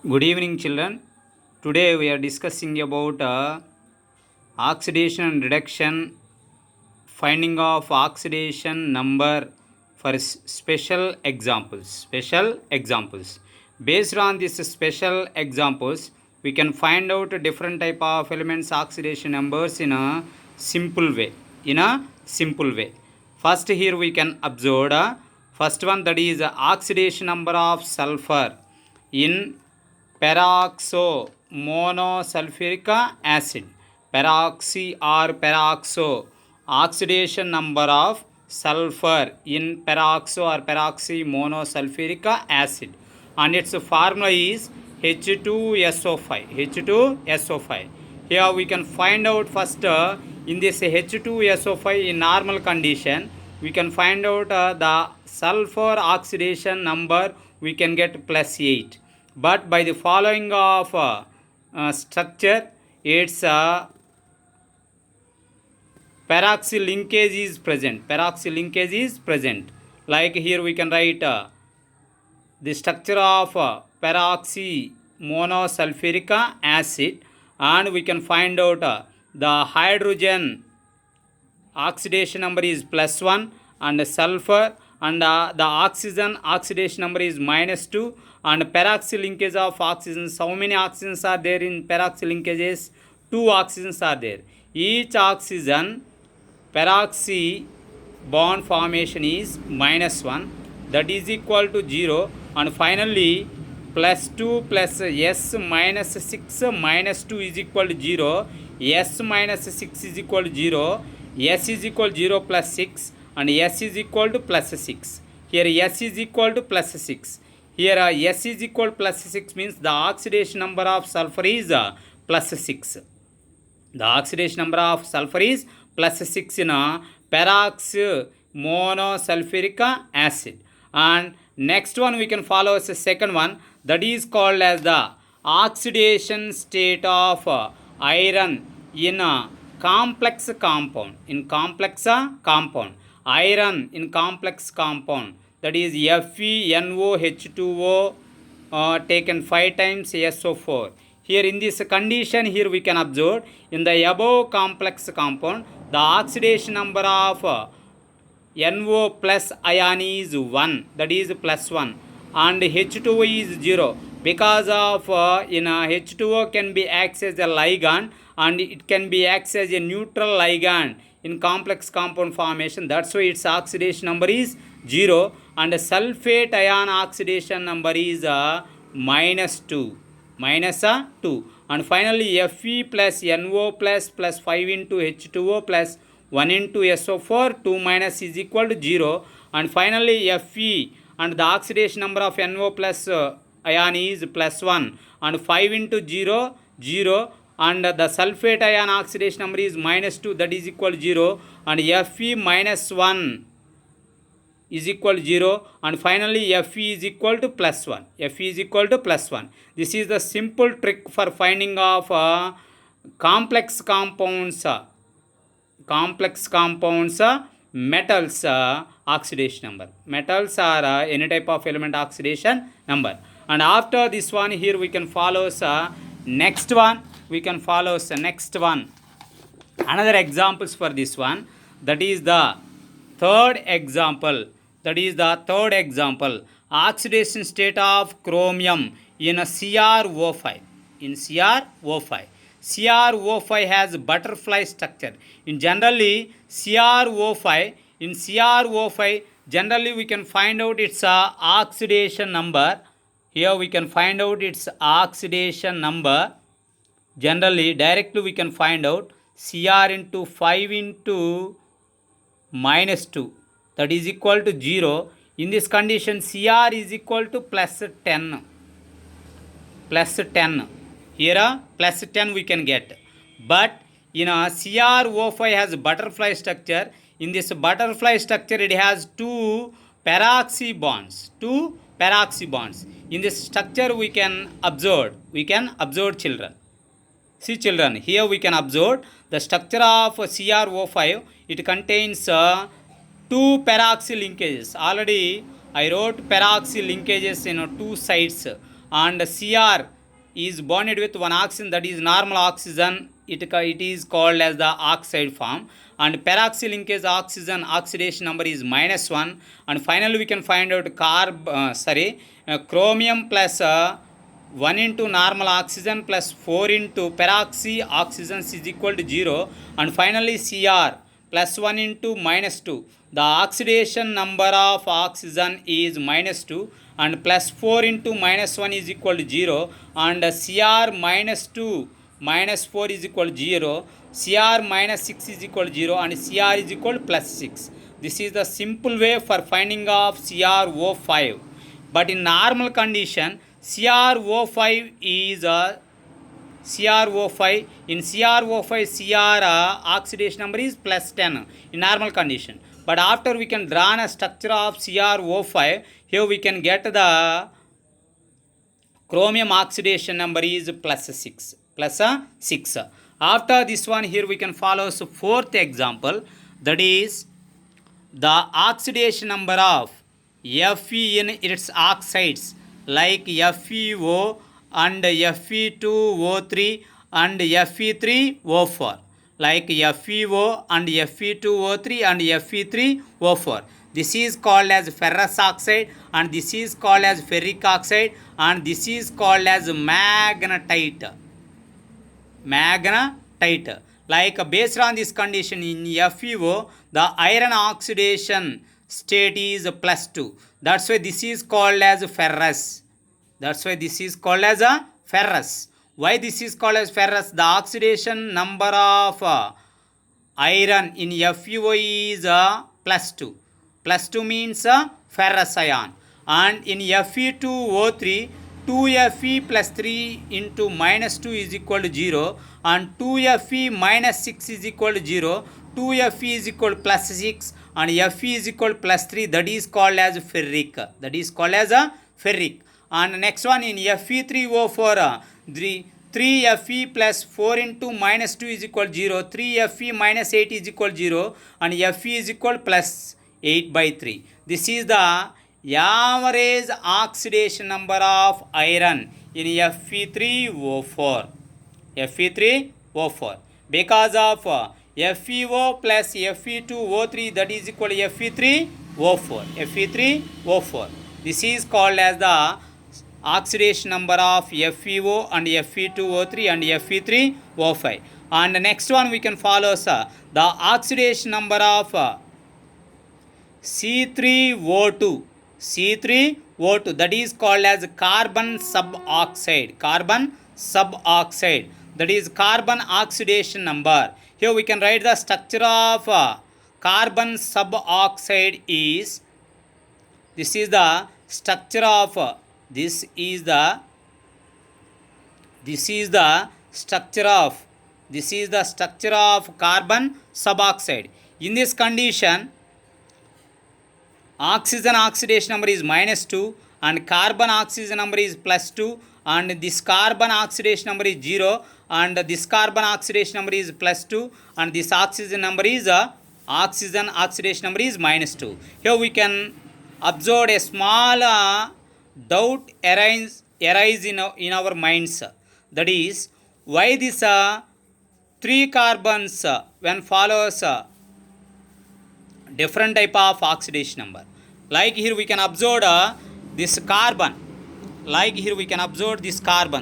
Good evening, children. Today we are discussing about oxidation and reduction, finding of oxidation number for special examples. Special examples. Based on these special examples, we can find out different type of elements oxidation numbers in a simple way. First, here we can observe first one, that is oxidation number of sulfur in peroxo monosulfuric acid. Peroxy or peroxo, oxidation number of sulfur in peroxo or peroxy monosulfuric acid, and its formula is H2SO5. H2SO5. Here we can find out first in this H2SO5 in normal condition, we can find out the sulfur oxidation number, we can get plus 8. But by the following of structure, its peroxy linkage is present. Peroxy linkage is present. Like here we can write the structure of peroxy monosulfuric acid, and we can find out the hydrogen oxidation number is plus 1, and sulfur and the oxygen oxidation number is minus 2, and peroxy linkage of oxygens, how many oxygens are there in peroxy linkages? 2 oxygens are there. Each oxygen peroxy bond formation is minus 1, that is equal to 0, and finally plus 2 plus S minus 6 minus 2 is equal to 0, S minus 6 is equal to 0, S is equal to 0 plus 6, and S is equal to plus 6. Here S is equal to plus 6. Here S is equal to plus 6 means the oxidation number of sulfur is plus 6. The oxidation number of sulfur is plus 6 in peroxy monosulfuric acid. And next one we can follow as a second one, that is called as the oxidation state of iron in a complex compound. In complex compound, iron in complex compound, that is FeNOH2O taken 5 times SO4. Here in this condition, here we can observe in the above complex compound, the oxidation number of NO plus ion is 1, that is plus 1, and H2O is 0, because of in H2O can be acts as a ligand, and it can be acts as a neutral ligand in complex compound formation. That's why its oxidation number is 0, and sulfate ion oxidation number is minus 2. And finally Fe plus NO plus 5 into H2O plus 1 into SO4, 2 minus is equal to 0, and finally Fe and the oxidation number of NO plus ion is plus 1, and 5 into 0, 0, and the sulfate ion oxidation number is minus 2, that is equal to 0, and Fe minus 1 is equal to 0, and finally Fe is equal to plus 1. Fe is equal to plus 1. This is the simple trick for finding of complex compounds metals oxidation number. Metals are any type of element oxidation number. And after this one, here we can follow next one. We can follow next one. Another examples for this one, that is the third example. Oxidation state of chromium in a CrO5. CrO5 has butterfly structure. In generally CrO5, generally we can find out its oxidation number. Here we can find out its oxidation number. Generally, directly we can find out Cr into 5 into minus 2, that is equal to 0. In this condition, Cr is equal to plus 10. Here plus 10 we can get. But in CrO5 has butterfly structure. In this butterfly structure, it has 2 peroxy bonds. In this structure we can observe children. See children, here we can observe the structure of CrO5. It contains 2 peroxy linkages. Already I wrote peroxy linkages in 2 sides. and Cr is bonded with one oxygen, that is normal oxygen, it is called as the oxide form. And peroxy linkage oxygen oxidation number is -1. And finally we can find out chromium plus 1 into normal oxygen plus 4 into peroxy oxygen is equal to 0. And finally Cr plus 1 into -2. The oxidation number of oxygen is -2 and plus 4 into -1 is equal to 0. And Cr -2 minus 4 is equal to 0. Cr minus 6 is equal to 0 and Cr is equal to plus 6. This is the simple way for finding of CrO5. But in normal condition, CrO5 is CrO5. In CrO5, Cr oxidation number is plus 10 in normal condition. But after we can draw a structure of CrO5, here we can get the chromium oxidation number is plus 6. After this one, here we can follow fourth example, that is the oxidation number of Fe in its oxides like FeO and Fe2O3 and Fe3O4, like FeO and Fe2O3 and Fe3O4. This is called as ferrous oxide and this is called as ferric oxide and this is called as magnetite. Like based on this condition in FeO, the iron oxidation state is plus 2. That's why this is called as ferrous. Why this is called as ferrous? The oxidation number of iron in FeO is plus 2. Plus 2 means ferrous ion. And in Fe2O3, 2Fe plus 3 into minus 2 is equal to 0 and 2Fe minus 6 is equal to 0. 2Fe is equal to plus 6 and Fe is equal to plus 3, that is called as ferric. And next one in Fe3O4, 3Fe plus 4 into minus 2 is equal to 0. 3Fe minus 8 is equal to 0 and Fe is equal to plus 8 by 3. This is the average oxidation number of iron in Fe3O4. Because of FeO plus Fe2O3, that is equal to Fe3O4. This is called as the oxidation number of FeO and Fe2O3 and Fe3O5. And the next one we can follow the oxidation number of C3O2, that is called as carbon suboxide. That is carbon oxidation number. Here we can write the structure of carbon suboxide is, this is the structure of carbon suboxide. In this condition, oxygen oxidation number is -2 and carbon oxidation number is +2 and this carbon oxidation number is 0 and this carbon oxidation number is +2 and this oxygen number is oxygen oxidation number is -2. Here we can observe a small doubt arise in our minds, that is why this 3 carbons when follows different type of oxidation number. Like here we can observe this carbon.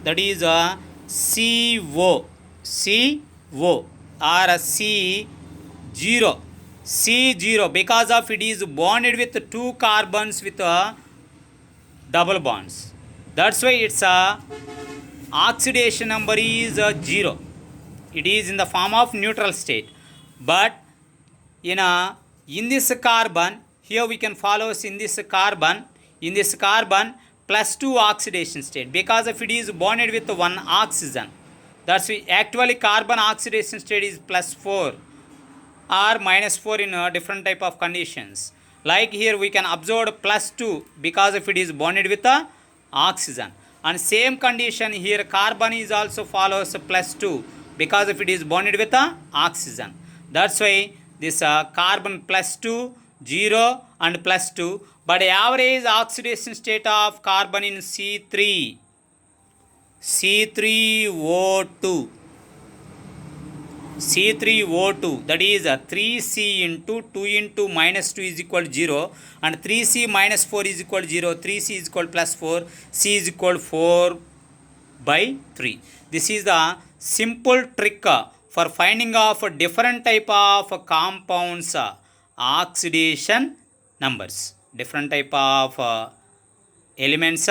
That is CO or C0 because of it is bonded with 2 carbons with double bonds. That's why its oxidation number is 0. It is in the form of neutral state. But in this carbon, here we can follow in this carbon +2 oxidation state because if it is bonded with 1 oxygen. That's why actually carbon oxidation state is +4 or -4 in different type of conditions. Like here we can observe +2 because if it is bonded with oxygen. And same condition here carbon is also follows +2 because if it is bonded with oxygen. That's why this carbon +2, 0 and +2. But average oxidation state of carbon in C3 C3O2. C3O2, that is 3C into 2 into minus 2 is equal to 0, and 3C minus 4 is equal to 0, 3C is equal to plus 4, C is equal to 4 by 3. This is the simple trick for finding of different type of compounds oxidation numbers. Different type of elements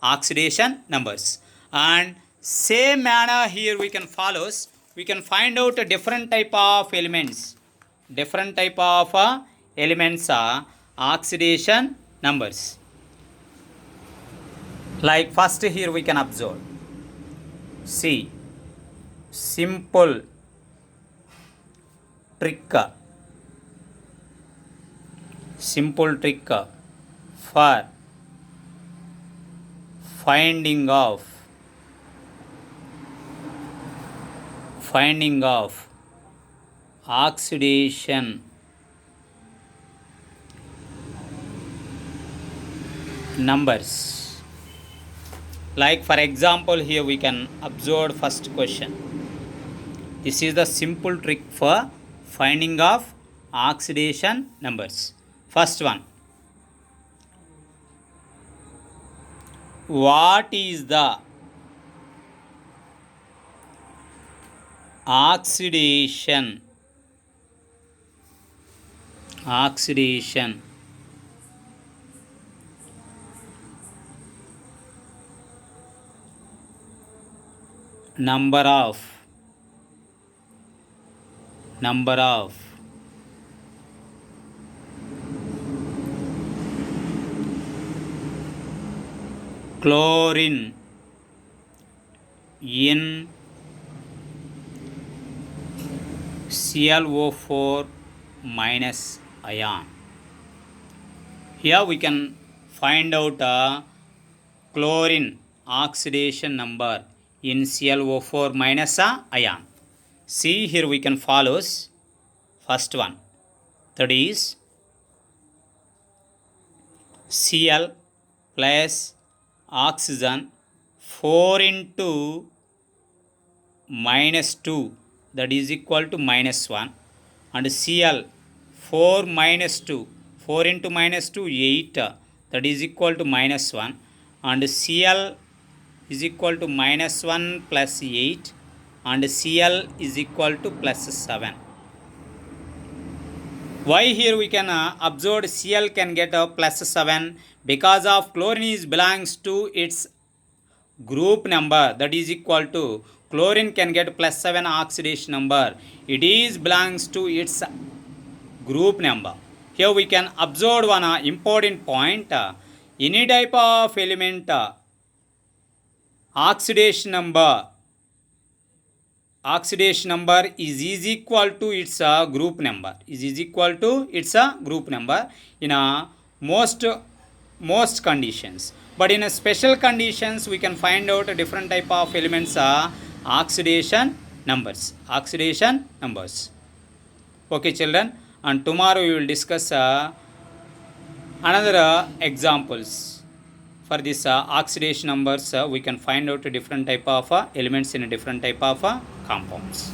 oxidation numbers. And same manner here we can follows. We can find out a different type of elements. Different type of elements oxidation numbers. Like first here we can observe. See, simple trick. Simple trick for finding of oxidation numbers. Like for example here we can observe first question. This is the simple trick for finding of oxidation numbers. First one. What is the oxidation number of chlorine in ClO4 minus ion. Here we can find out chlorine oxidation number in ClO4 minus ion. See here we can follows first one, that is Cl plus oxygen 4 into minus 2, that is equal to minus 1, and Cl 4 minus 2, 4 into minus 2 8, that is equal to minus 1, and Cl is equal to minus 1 plus 8, and Cl is equal to plus 7. Why here we can observe Cl can get a plus 7? Because of chlorine is belongs to its group number, that is equal to chlorine can get plus 7 oxidation number. It is belongs to its group number. Here we can observe one important point. Any type of element oxidation number is equal to its group number. Is equal to its group number in most conditions. But in a special conditions we can find out a different type of elements oxidation numbers. Okay children, and tomorrow we will discuss another examples. For this oxidation numbers we can find out a different type of elements in a different type of compounds.